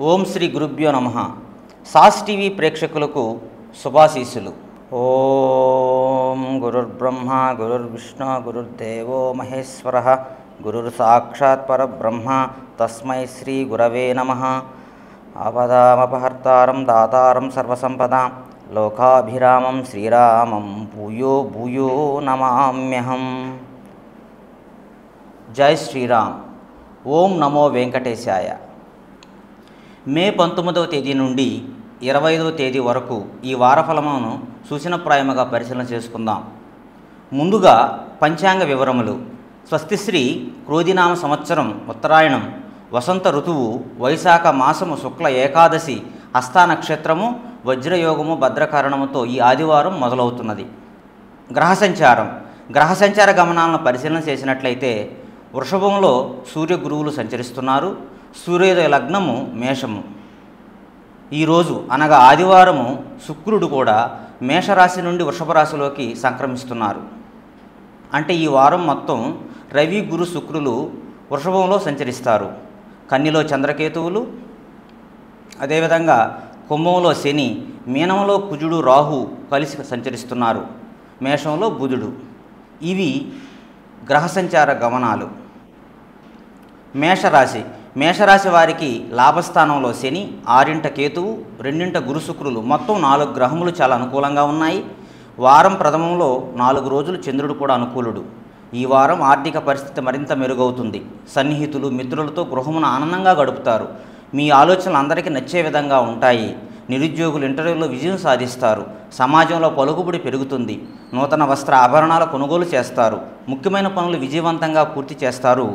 ఓం శ్రీ గురుభ్యో నమః. Sauce TV ప్రేక్షకులకు శుభాశీస్సులు. ఓం గురుర్బ్రహ్మ గురుర్విష్ణు గురుర్దేవో మహేశ్వరః గురుర్ సాక్షాత్ పరబ్రహ్మ తస్మై శ్రీ గురవే నమః. ఆపదామపహర్తారం దాతారం సర్వసంపదాం లోకాభిరామం శ్రీరామం భూయో భూయో నమామ్యహం. జై శ్రీరామ్. ఓం నమో వెంకటేశాయ. మే 19వ తేదీ నుండి 25వ తేదీ వరకు ఈ వారఫలమును సూచనప్రాయముగా పరిశీలన చేసుకుందాం. ముందుగా పంచాంగ వివరములు. స్వస్తిశ్రీ క్రోధినామ సంవత్సరం ఉత్తరాయణం వసంత ఋతువు వైశాఖ మాసము శుక్ల ఏకాదశి హస్త నక్షత్రము వజ్రయోగము భద్రకరణముతో ఈ ఆదివారం మొదలవుతున్నది. గ్రహ సంచార గమనాలను పరిశీలన చేసినట్లయితే వృషభంలో సూర్య గురువులు సంచరిస్తున్నారు. సూర్యోదయ లగ్నము మేషము. ఈరోజు అనగా ఆదివారము శుక్రుడు కూడా మేషరాశి నుండి వృషభ రాశిలోకి సంక్రమిస్తున్నారు. అంటే ఈ వారం మొత్తం రవి గురు శుక్రులు వృషభంలో సంచరిస్తారు. కన్నిలో చంద్రకేతువులు, అదేవిధంగా కుంభంలో శని, మీనంలో కుజుడు రాహు కలిసి సంచరిస్తున్నారు. మేషంలో బుధుడు. ఇవి గ్రహ సంచార గమనాలు. మేషరాశి వారికి లాభస్థానంలో శని, 6ంట కేతువు, 2ంట గురు శుక్రులు, మొత్తం 4 గ్రహములు చాలా అనుకూలంగా ఉన్నాయి. వారం ప్రథమంలో 4 రోజులు చంద్రుడు కూడా అనుకూలుడు. ఈ వారం ఆర్థిక పరిస్థితి మరింత మెరుగవుతుంది. సన్నిహితులు మిత్రులతో గృహమును ఆనందంగా గడుపుతారు. మీ ఆలోచనలు అందరికీ నచ్చే విధంగా ఉంటాయి. నిరుద్యోగులు ఇంటర్వ్యూలో విజయం సాధిస్తారు. సమాజంలో పలుకుబడి పెరుగుతుంది. నూతన వస్త్ర ఆభరణాల కొనుగోలు చేస్తారు. ముఖ్యమైన పనులు విజయవంతంగా పూర్తి చేస్తారు.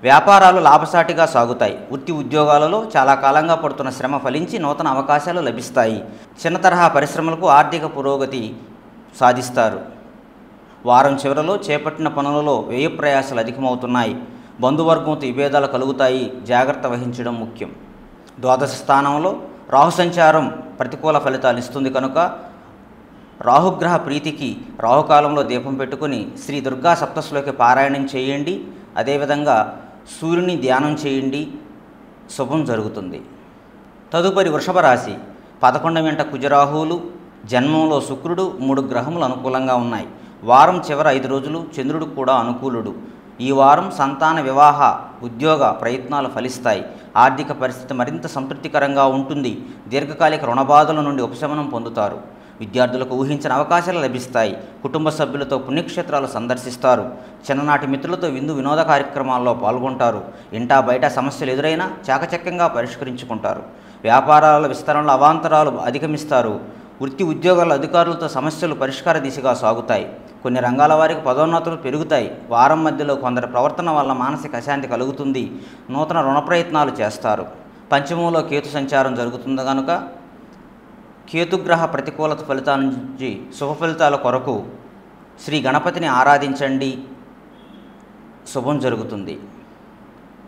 వ్యాపారాలు లాభసాటిగా సాగుతాయి. వృత్తి ఉద్యోగాలలో చాలా కాలంగా పడుతున్న శ్రమ ఫలించి నూతన అవకాశాలు లభిస్తాయి. చిన్న తరహా పరిశ్రమలకు ఆర్థిక పురోగతి సాధిస్తారు. వారం చివరలో చేపట్టిన పనులలో వ్యయ ప్రయాసాలు అధికమవుతున్నాయి. బంధువర్గంతో విభేదాలు కలుగుతాయి. జాగ్రత్త వహించడం ముఖ్యం. ద్వాదశ స్థానంలో రాహు సంచారం ప్రతికూల ఫలితాలు ఇస్తుంది కనుక రాహుగ్రహ ప్రీతికి రాహుకాలంలో దీపం పెట్టుకుని శ్రీ దుర్గా సప్తశ్లోకి పారాయణం చేయండి. అదేవిధంగా సూర్యుని ధ్యానం చేయండి. శుభం జరుగుతుంది. తదుపరి వృషభ రాశి. 11వ కుజరాహువులు, జన్మంలో శుక్రుడు, 3 గ్రహములు అనుకూలంగా ఉన్నాయి. వారం చివర 5 రోజులు చంద్రుడు కూడా అనుకూలుడు. ఈ వారం సంతాన వివాహ ఉద్యోగ ప్రయత్నాలు ఫలిస్తాయి. ఆర్థిక పరిస్థితి మరింత సంతృప్తికరంగా ఉంటుంది. దీర్ఘకాలిక రుణబాధల నుండి ఉపశమనం పొందుతారు. విద్యార్థులకు ఊహించిన అవకాశాలు లభిస్తాయి. కుటుంబ సభ్యులతో పుణ్యక్షేత్రాలు సందర్శిస్తారు. చిన్ననాటి మిత్రులతో వినోద కార్యక్రమాల్లో పాల్గొంటారు. ఇంటా బయట సమస్యలు ఎదురైనా చాకచక్యంగా పరిష్కరించుకుంటారు. వ్యాపారాల విస్తరణలో అవాంతరాలు అధిగమిస్తారు. వృత్తి ఉద్యోగాల అధికారులతో సమస్యలు పరిష్కార దిశగా సాగుతాయి. కొన్ని రంగాల వారికి పదోన్నతులు పెరుగుతాయి. వారం మధ్యలో కొందరి ప్రవర్తన వల్ల మానసిక అశాంతి కలుగుతుంది. నూతన రుణ ప్రయత్నాలు చేస్తారు. పంచమంలో కేతు సంచారం జరుగుతుంది కనుక కేతుగ్రహ ప్రతికూలత ఫలితాల నుంచి శుభ ఫలితాల కొరకు శ్రీ గణపతిని ఆరాధించండి. శుభం జరుగుతుంది.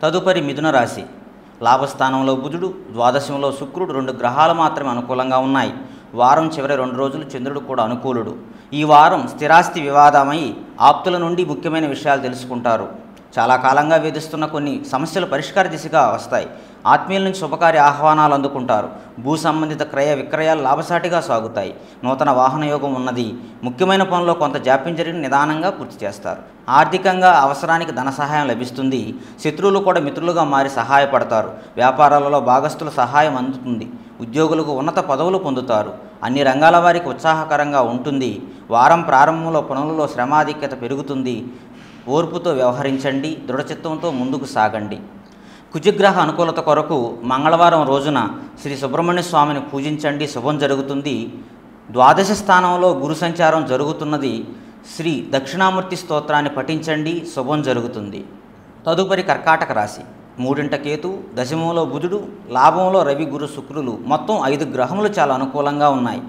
తదుపరి మిథున రాశి. లాభస్థానంలో బుధుడు, ద్వాదశంలో శుక్రుడు, 2 గ్రహాలు మాత్రమే అనుకూలంగా ఉన్నాయి. వారం చివరి 2 రోజులు చంద్రుడు కూడా అనుకూలుడు. ఈ వారం స్థిరాస్తి వివాదమై ఆప్తుల నుండి ముఖ్యమైన విషయాలు తెలుసుకుంటారు. చాలా కాలంగా వేధిస్తున్న కొన్ని సమస్యలు పరిష్కార దిశగా వస్తాయి. ఆత్మీయుల నుంచి శుభకార్య ఆహ్వానాలు అందుకుంటారు. భూ సంబంధిత క్రయ విక్రయాలు లాభసాటిగా సాగుతాయి. నూతన వాహన యోగం ఉన్నది. ముఖ్యమైన పనుల్లో కొంత జాప్యం జరిగిన నిదానంగా పూర్తి చేస్తారు. ఆర్థికంగా అవసరానికి ధన సహాయం లభిస్తుంది. శత్రువులు కూడా మిత్రులుగా మారి సహాయపడతారు. వ్యాపారాలలో భాగస్తుల సహాయం అందుతుంది. ఉద్యోగులకు ఉన్నత పదవులు పొందుతారు. అన్ని రంగాల వారికి ఉత్సాహకరంగా ఉంటుంది. వారం ప్రారంభంలో పనులలో శ్రమాధిక్యత పెరుగుతుంది. ఓర్పుతో వ్యవహరించండి. దృఢచిత్తంతో ముందుకు సాగండి. కుజగ్రహ అనుకూలత కొరకు మంగళవారం రోజున శ్రీ సుబ్రహ్మణ్య స్వామిని పూజించండి. శుభం జరుగుతుంది. ద్వాదశ స్థానంలో గురు సంచారం జరుగుతున్నది. శ్రీ దక్షిణామూర్తి స్తోత్రాన్ని పఠించండి. శుభం జరుగుతుంది. తదుపరి కర్కాటక రాశి. 3ంట కేతు, దశమంలో బుధుడు, లాభంలో రవి గురు శుక్రులు, మొత్తం 5 గ్రహములు చాలా అనుకూలంగా ఉన్నాయి.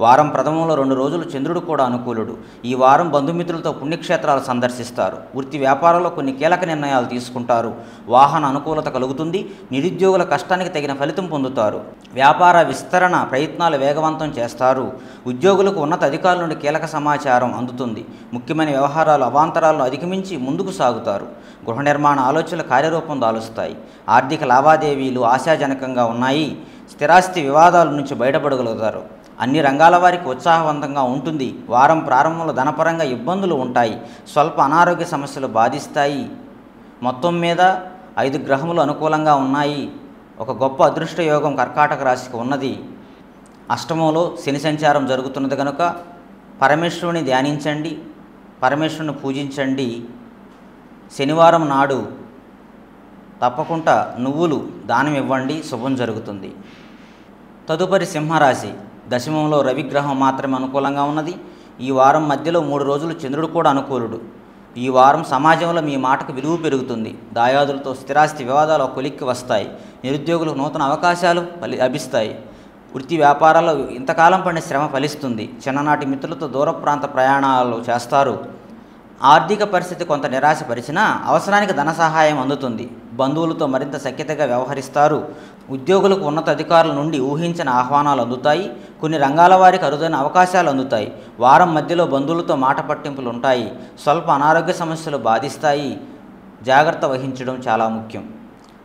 వారం ప్రథమంలో 2 రోజులు చంద్రుడు కూడా అనుకూలుడు. ఈ వారం బంధుమిత్రులతో పుణ్యక్షేత్రాలు సందర్శిస్తారు. వృత్తి వ్యాపారంలో కొన్ని కీలక నిర్ణయాలు తీసుకుంటారు. వాహన అనుకూలత కలుగుతుంది. నిరుద్యోగుల కష్టానికి తగిన ఫలితం పొందుతారు. వ్యాపార విస్తరణ ప్రయత్నాలు వేగవంతం చేస్తారు. ఉద్యోగులకు ఉన్నత అధికారుల నుండి కీలక సమాచారం అందుతుంది. ముఖ్యమైన వ్యవహారాలు అవాంతరాలను అధిగమించి ముందుకు సాగుతారు. గృహ నిర్మాణ ఆలోచనలు కార్యరూపం దాలుస్తాయి. ఆర్థిక లావాదేవీలు ఆశాజనకంగా ఉన్నాయి. స్థిరాస్తి వివాదాల నుంచి బయటపడగలుగుతారు. అన్ని రంగాల వారికి ఉత్సాహవంతంగా ఉంటుంది. వారం ప్రారంభంలో ధనపరంగా ఇబ్బందులు ఉంటాయి. స్వల్ప అనారోగ్య సమస్యలు బాధిస్తాయి. మొత్తం మీద 5 గ్రహములు అనుకూలంగా ఉన్నాయి. ఒక గొప్ప అదృష్ట యోగం కర్కాటక రాశికి ఉన్నది. అష్టమంలో శని సంచారం జరుగుతున్నది కనుక పరమేశ్వరుని ధ్యానించండి, పరమేశ్వరుని పూజించండి. శనివారం నాడు తప్పకుండా నువ్వులు దానం ఇవ్వండి, శుభం జరుగుతుంది. తదుపరి సింహరాశి. దశమంలో రవిగ్రహం మాత్రమే అనుకూలంగా ఉన్నది. ఈ వారం మధ్యలో 3 రోజులు చంద్రుడు కూడా అనుకూలుడు. ఈ వారం సమాజంలో మీ మాటకు విలువ పెరుగుతుంది. దాయాదులతో స్థిరాస్తి వివాదాలు ఒక కొలిక్కి వస్తాయి. నిరుద్యోగులకు నూతన అవకాశాలు లభిస్తాయి. వృత్తి వ్యాపారాల్లో ఇంతకాలం పడిన శ్రమ ఫలిస్తుంది. చిన్ననాటి మిత్రులతో దూర ప్రాంత ప్రయాణాలు చేస్తారు. ఆర్థిక పరిస్థితి కొంత నిరాశపరిచినా అవసరానికి ధన సహాయం అందుతుంది. బంధువులతో మరింత సఖ్యతగా వ్యవహరిస్తారు. ఉద్యోగులకు ఉన్నత అధికారుల నుండి ఊహించిన ఆహ్వానాలు అందుతాయి. కొన్ని రంగాల వారికి అరుదైన అవకాశాలు అందుతాయి. వారం మధ్యలో బంధువులతో మాట పట్టింపులు ఉంటాయి. స్వల్ప అనారోగ్య సమస్యలు బాధిస్తాయి. జాగ్రత్త వహించడం చాలా ముఖ్యం.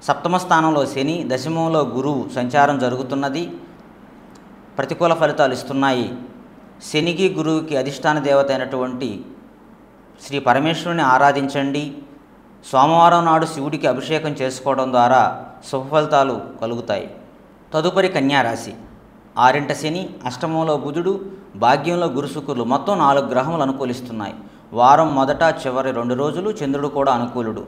సప్తమ స్థానంలో శని, దశమంలో గురువు సంచారం జరుగుతున్నది. ప్రతికూల ఫలితాలు ఇస్తున్నాయి. శనికి గురువుకి అధిష్టాన దేవత అయినటువంటి శ్రీ పరమేశ్వరుని ఆరాధించండి. సోమవారం నాడు శివుడికి అభిషేకం చేసుకోవడం ద్వారా శుభ ఫలితాలు కలుగుతాయి. తదుపరి కన్యారాశి. 6 శని, అష్టమంలో బుధుడు, భాగ్యంలో గురు శుక్రులు మొత్తం 4 గ్రహములు అనుకూలిస్తున్నాయి. వారం మొదట చివరి 2 రోజులు చంద్రుడు కూడా అనుకూలుడు.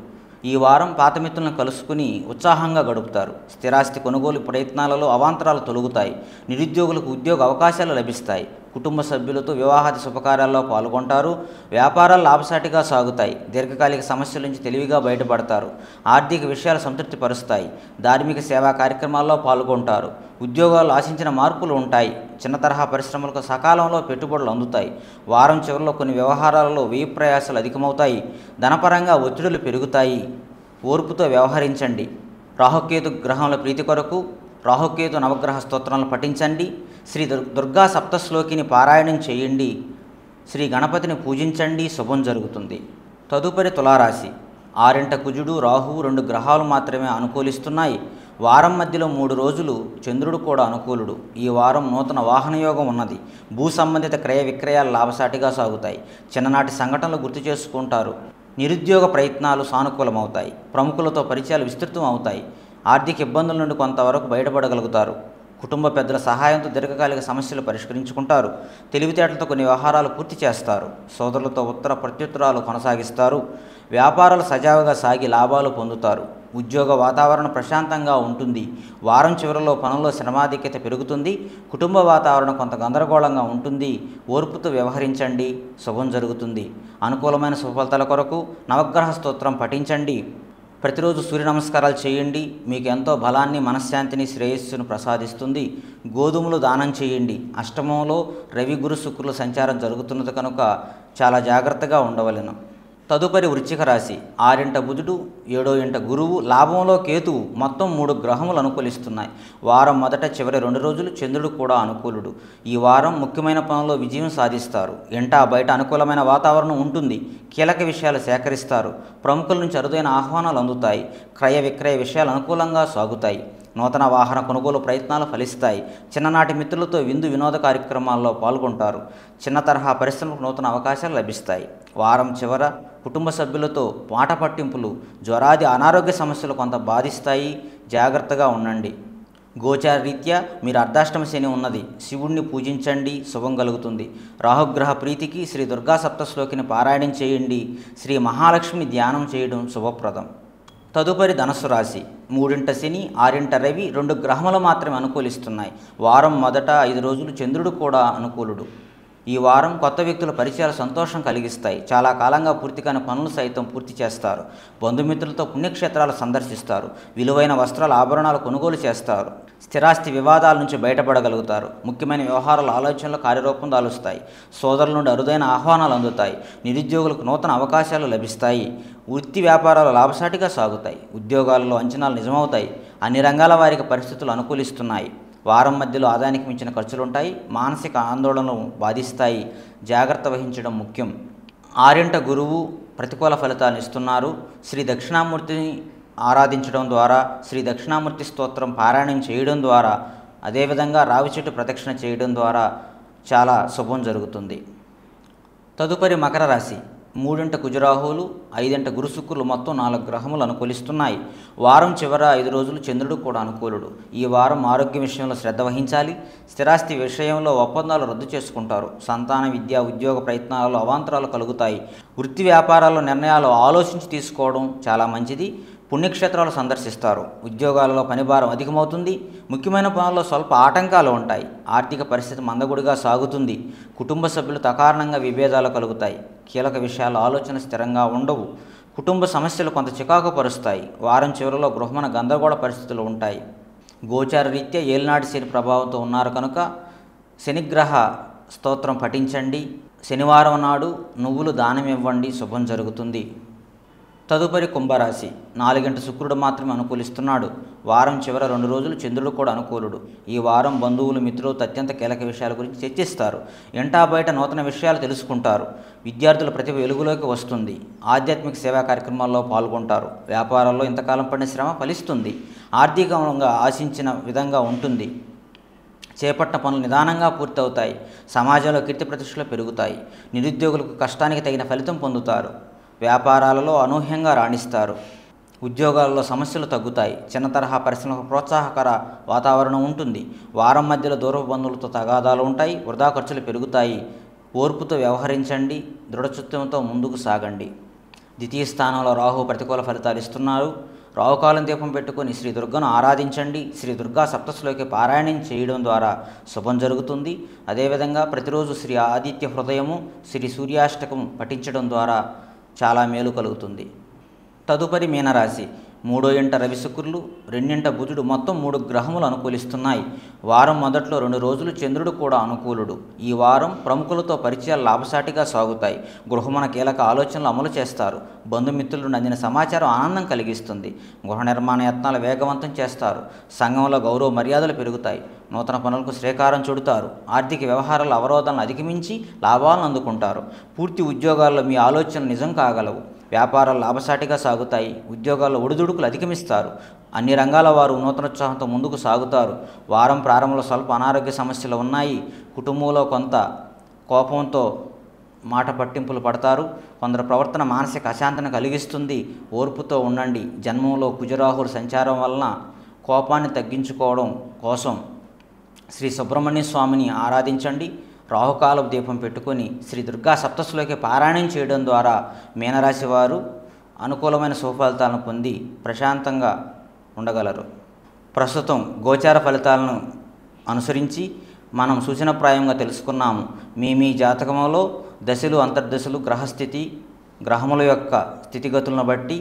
ఈ వారం పాత మిత్రులను కలుసుకుని ఉత్సాహంగా గడుపుతారు. స్థిరాస్తి కొనుగోలు ప్రయత్నాలలో అవాంతరాలు తొలగుతాయి. నిరుద్యోగులకు ఉద్యోగ అవకాశాలు లభిస్తాయి. కుటుంబ సభ్యులతో వివాహాది శుభకార్యాల్లో పాల్గొంటారు. వ్యాపారాలు లాభసాటిగా సాగుతాయి. దీర్ఘకాలిక సమస్యల నుంచి తెలివిగా బయటపడతారు. ఆర్థిక విషయాలు సంతృప్తి పరుస్తాయి. ధార్మిక సేవా కార్యక్రమాల్లో పాల్గొంటారు. ఉద్యోగాలు ఆశించిన మార్పులు ఉంటాయి. చిన్న తరహా పరిశ్రమలకు సకాలంలో పెట్టుబడులు అందుతాయి. వారం చివరిలో కొన్ని వ్యవహారాలలో వ్యయ ప్రయాసాలు అధికమవుతాయి. ధనపరంగా ఒత్తిడులు పెరుగుతాయి. ఓర్పుతో వ్యవహరించండి. రాహుకేతు గ్రహముల ప్రీతి కొరకు రాహుకేతు నవగ్రహ స్తోత్రాలను పఠించండి. శ్రీ దుర్గా సప్తశ్లోకిని పారాయణం చేయండి. శ్రీ గణపతిని పూజించండి, శుభం జరుగుతుంది. తదుపరి తులారాశి. 6 కుజుడు, రాహువు 2 గ్రహాలు మాత్రమే అనుకూలిస్తున్నాయి. వారం మధ్యలో 3 రోజులు చంద్రుడు కూడా అనుకూలుడు. ఈ వారం నూతన వాహన యోగం ఉన్నది. భూ సంబంధిత క్రయ విక్రయాలు లాభసాటిగా సాగుతాయి. చిన్ననాటి సంఘటనలు గుర్తు చేసుకుంటారు. నిరుద్యోగ ప్రయత్నాలు సానుకూలమవుతాయి. ప్రముఖులతో పరిచయాలు విస్తృతం అవుతాయి. ఆర్థిక ఇబ్బందుల నుండి కొంతవరకు బయటపడగలుగుతారు. కుటుంబ పెద్దల సహాయంతో దీర్ఘకాలిక సమస్యలు పరిష్కరించుకుంటారు. తెలివితేటలతో కొన్ని వ్యవహారాలు పూర్తి చేస్తారు. సోదరులతో ఉత్తర ప్రత్యుత్తరాలు కొనసాగిస్తారు. వ్యాపారాలు సజావుగా సాగి లాభాలు పొందుతారు. ఉద్యోగ వాతావరణం ప్రశాంతంగా ఉంటుంది. వారం చివరిలో పనుల్లో శ్రమాధిక్యత పెరుగుతుంది. కుటుంబ వాతావరణం కొంత గందరగోళంగా ఉంటుంది. ఓర్పుతో వ్యవహరించండి, శుభం జరుగుతుంది. అనుకూలమైన శుభఫలితాల కొరకు నవగ్రహ స్తోత్రం పఠించండి. ప్రతిరోజు సూర్య నమస్కారాలు చేయండి. మీకు ఎంతో బలాన్ని, మనశ్శాంతిని, శ్రేయస్సును ప్రసాదిస్తుంది. గోధుమలు దానం చేయండి. అష్టమంలో రవి, గురు, శుక్రుల సంచారం జరుగుతున్నది కనుక చాలా జాగ్రత్తగా ఉండవలెను. తదుపరి వృశ్చిక రాశి. 6 బుధుడు, 7 గురువు, లాభంలో కేతువు మొత్తం 3 గ్రహములు అనుకూలిస్తున్నాయి. వారం మొదట చివరి 2 రోజులు చంద్రుడు కూడా అనుకూలుడు. ఈ వారం ముఖ్యమైన పనుల్లో విజయం సాధిస్తారు. ఇంటా బయట అనుకూలమైన వాతావరణం ఉంటుంది. కీలక విషయాలు సేకరిస్తారు. ప్రముఖుల నుంచి అరుదైన ఆహ్వానాలు అందుతాయి. క్రయ విక్రయ విషయాలు అనుకూలంగా సాగుతాయి. నూతన వాహన కొనుగోలు ప్రయత్నాలు ఫలిస్తాయి. చిన్ననాటి మిత్రులతో విందు వినోద కార్యక్రమాల్లో పాల్గొంటారు. చిన్న తరహా పరిశ్రమలకు నూతన అవకాశాలు లభిస్తాయి. వారం చివర కుటుంబ సభ్యులతో మాట పట్టింపులు, జ్వరాది అనారోగ్య సమస్యలు కొంత బాధిస్తాయి. జాగ్రత్తగా ఉండండి. గోచార రీత్యా మీరు అర్ధాష్టమ శని ఉన్నది. శివుణ్ణి పూజించండి, శుభం కలుగుతుంది. రాహుగ్రహ ప్రీతికి శ్రీ దుర్గా సప్తశ్లోకిని పారాయణం చేయండి. శ్రీ మహాలక్ష్మి ధ్యానం చేయడం శుభప్రదం. తదుపరి ధనుస్సు రాశి. 3 శని, 6 రవి 2 గ్రహములు మాత్రమే అనుకూలిస్తున్నాయి. వారం మొదట 5 రోజులు చంద్రుడు కూడా అనుకూలుడు. ఈ వారం కొత్త వ్యక్తుల పరిచయాలు సంతోషం కలిగిస్తాయి. చాలా కాలంగా పూర్తి కాని పనులు సైతం పూర్తి చేస్తారు. బంధుమిత్రులతో పుణ్యక్షేత్రాలు సందర్శిస్తారు. విలువైన వస్త్రాలు, ఆభరణాలు కొనుగోలు చేస్తారు. స్థిరాస్తి వివాదాల నుంచి బయటపడగలుగుతారు. ముఖ్యమైన వ్యవహారాల ఆలోచనలు కార్యరూపం దాలుస్తాయి. సోదరుల నుండి అరుదైన ఆహ్వానాలు అందుతాయి. నిరుద్యోగులకు నూతన అవకాశాలు లభిస్తాయి. వృత్తి వ్యాపారాలు లాభసాటిగా సాగుతాయి. ఉద్యోగాలలో అంచనాలు నిజమవుతాయి. అన్ని రంగాల వారికి పరిస్థితులు అనుకూలిస్తున్నాయి. వారం మధ్యలో ఆదాయానికి మించిన ఖర్చులుంటాయి. మానసిక ఆందోళనలు బాధిస్తాయి. జాగ్రత్త వహించడం ముఖ్యం. ఆరింట గురువు ప్రతికూల ఫలితాలను ఇస్తున్నారు. శ్రీ దక్షిణామూర్తిని ఆరాధించడం ద్వారా, శ్రీ దక్షిణామూర్తి స్తోత్రం పారాయణం చేయడం ద్వారా, అదేవిధంగా రావి చెట్టు ప్రదక్షిణ చేయడం ద్వారా చాలా శుభం జరుగుతుంది. తదుపరి మకర రాశి. 3 కుజరాహువులు, 5 గురు శుక్రులు, మొత్తం 4 గ్రహములు అనుకూలిస్తున్నాయి. వారం చివర 5 రోజులు చంద్రుడు కూడా అనుకూలుడు. ఈ వారం ఆరోగ్యం విషయంలో శ్రద్ధ వహించాలి. స్థిరాస్తి విషయంలో ఒప్పందాలు రద్దు చేసుకుంటారు. సంతాన, విద్య, ఉద్యోగ ప్రయత్నాలలో అవాంతరాలు కలుగుతాయి. వృత్తి వ్యాపారాల్లో నిర్ణయాలు ఆలోచించి తీసుకోవడం చాలా మంచిది. పుణ్యక్షేత్రాలు సందర్శిస్తారు. ఉద్యోగాలలో పనిభారం అధికమవుతుంది. ముఖ్యమైన పనుల్లో స్వల్ప ఆటంకాలు ఉంటాయి. ఆర్థిక పరిస్థితి మందగుడిగా సాగుతుంది. కుటుంబ సభ్యులతో అకారణంగా విభేదాలు కలుగుతాయి. కీలక విషయాల ఆలోచన స్థిరంగా ఉండవు. కుటుంబ సమస్యలు కొంత చికాకు పరుస్తాయి. వారం చివరిలో గృహమైన గందరగోళ పరిస్థితులు ఉంటాయి. గోచార రీత్యా ఏలినాటి శని ప్రభావంతో ఉన్నారు కనుక శనిగ్రహ స్తోత్రం పఠించండి. శనివారం నాడు నువ్వులు దానం ఇవ్వండి, శుభం జరుగుతుంది. తదుపరి కుంభరాశి. 4 శుక్రుడు మాత్రమే అనుకూలిస్తున్నాడు. వారం చివర 2 రోజులు చంద్రుడు కూడా అనుకూలుడు. ఈ వారం బంధువులు, మిత్రులతో అత్యంత కీలక విషయాల గురించి చర్చిస్తారు. ఇంటా బయట నూతన విషయాలు తెలుసుకుంటారు. విద్యార్థుల ప్రతిభ వెలుగులోకి వస్తుంది. ఆధ్యాత్మిక సేవా కార్యక్రమాల్లో పాల్గొంటారు. వ్యాపారాల్లో ఇంతకాలం పడిన శ్రమ ఫలిస్తుంది. ఆర్థికంగా ఆశించిన విధంగా ఉంటుంది. చేపట్టిన పనులు నిదానంగా పూర్తవుతాయి. సమాజంలో కీర్తి ప్రతిష్టలు పెరుగుతాయి. నిరుద్యోగులకు కష్టానికి తగిన ఫలితం పొందుతారు. వ్యాపారాలలో అనూహ్యంగా రాణిస్తారు. ఉద్యోగాలలో సమస్యలు తగ్గుతాయి. చిన్న తరహా పరిశ్రమలకు ప్రోత్సాహకర వాతావరణం ఉంటుంది. వారం మధ్యలో దూరపు బంధువులతో తగాదాలు ఉంటాయి. వృధా ఖర్చులు పెరుగుతాయి. ఓర్పుతో వ్యవహరించండి. దృఢచిత్తంతో ముందుకు సాగండి. ద్వితీయ స్థానంలో రాహు ప్రతికూల ఫలితాలు ఇస్తున్నారు. రాహుకాలం దీపం పెట్టుకొని శ్రీ దుర్గను ఆరాధించండి. శ్రీ దుర్గా సప్తశలోకి పారాయణం చేయడం ద్వారా శుభం జరుగుతుంది. అదేవిధంగా ప్రతిరోజు శ్రీ ఆదిత్య హృదయము, శ్రీ సూర్యాష్టకం పఠించడం ద్వారా చాలా మేలు కలుగుతుంది. తదుపరి మీనరాశి. 3 రవి శుక్రులు, 2 బుధుడు, మొత్తం 3 గ్రహములు అనుకూలిస్తున్నాయి. వారం మొదట్లో 2 రోజులు చంద్రుడు కూడా అనుకూలుడు. ఈ వారం ప్రముఖులతో పరిచయాలు లాభసాటిగా సాగుతాయి. గృహమున కీలక ఆలోచనలు అమలు చేస్తారు. బంధుమిత్రుల నుండి అందిన సమాచారం ఆనందం కలిగిస్తుంది. గృహ నిర్మాణ యత్నాలు వేగవంతం చేస్తారు. సంఘంలో గౌరవ మర్యాదలు పెరుగుతాయి. నూతన పనులకు శ్రీకారం చుడతారు. ఆర్థిక వ్యవహారాల అవరోధాలను అధిగమించి లాభాలను అందుకుంటారు. పూర్తి ఉద్యోగాల్లో మీ ఆలోచనలు నిజం కాగలవు. వ్యాపారాలు లాభసాటిగా సాగుతాయి. ఉద్యోగాల్లో ఒడిదుడుకులు అధిగమిస్తారు. అన్ని రంగాల వారు నూతనోత్సాహంతో ముందుకు సాగుతారు. వారం ప్రారంభంలో స్వల్ప అనారోగ్య సమస్యలు ఉన్నాయి. కుటుంబంలో కొంత కోపంతో మాట పట్టింపులు పడతారు. కొందరు ప్రవర్తన మానసిక అశాంతిని కలిగిస్తుంది. ఓర్పుతో ఉండండి. జన్మంలో కుజరాహుల సంచారం వలన కోపాన్ని తగ్గించుకోవడం కోసం శ్రీ సుబ్రహ్మణ్య స్వామిని ఆరాధించండి. రాహుకాల దీపం పెట్టుకొని శ్రీ దుర్గా సప్తశలోకి పారాయణం చేయడం ద్వారా మీనరాశి వారు అనుకూలమైన సుఫలితాలను పొంది ప్రశాంతంగా ఉండగలరు. ప్రస్తుతం గోచార ఫలితాలను అనుసరించి మనం సూచనప్రాయంగా తెలుసుకున్నాము. మీ జాతకంలో దశలు, అంతర్దశలు, గ్రహస్థితి, గ్రహముల యొక్క స్థితిగతులను బట్టి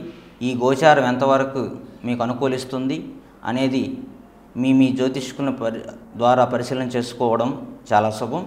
ఈ గోచారం ఎంతవరకు మీకు అనుకూలిస్తుంది అనేది మీ జ్యోతిష్కుల ద్వారా పరిశీలన చేసుకోవడం చాలా శుభం.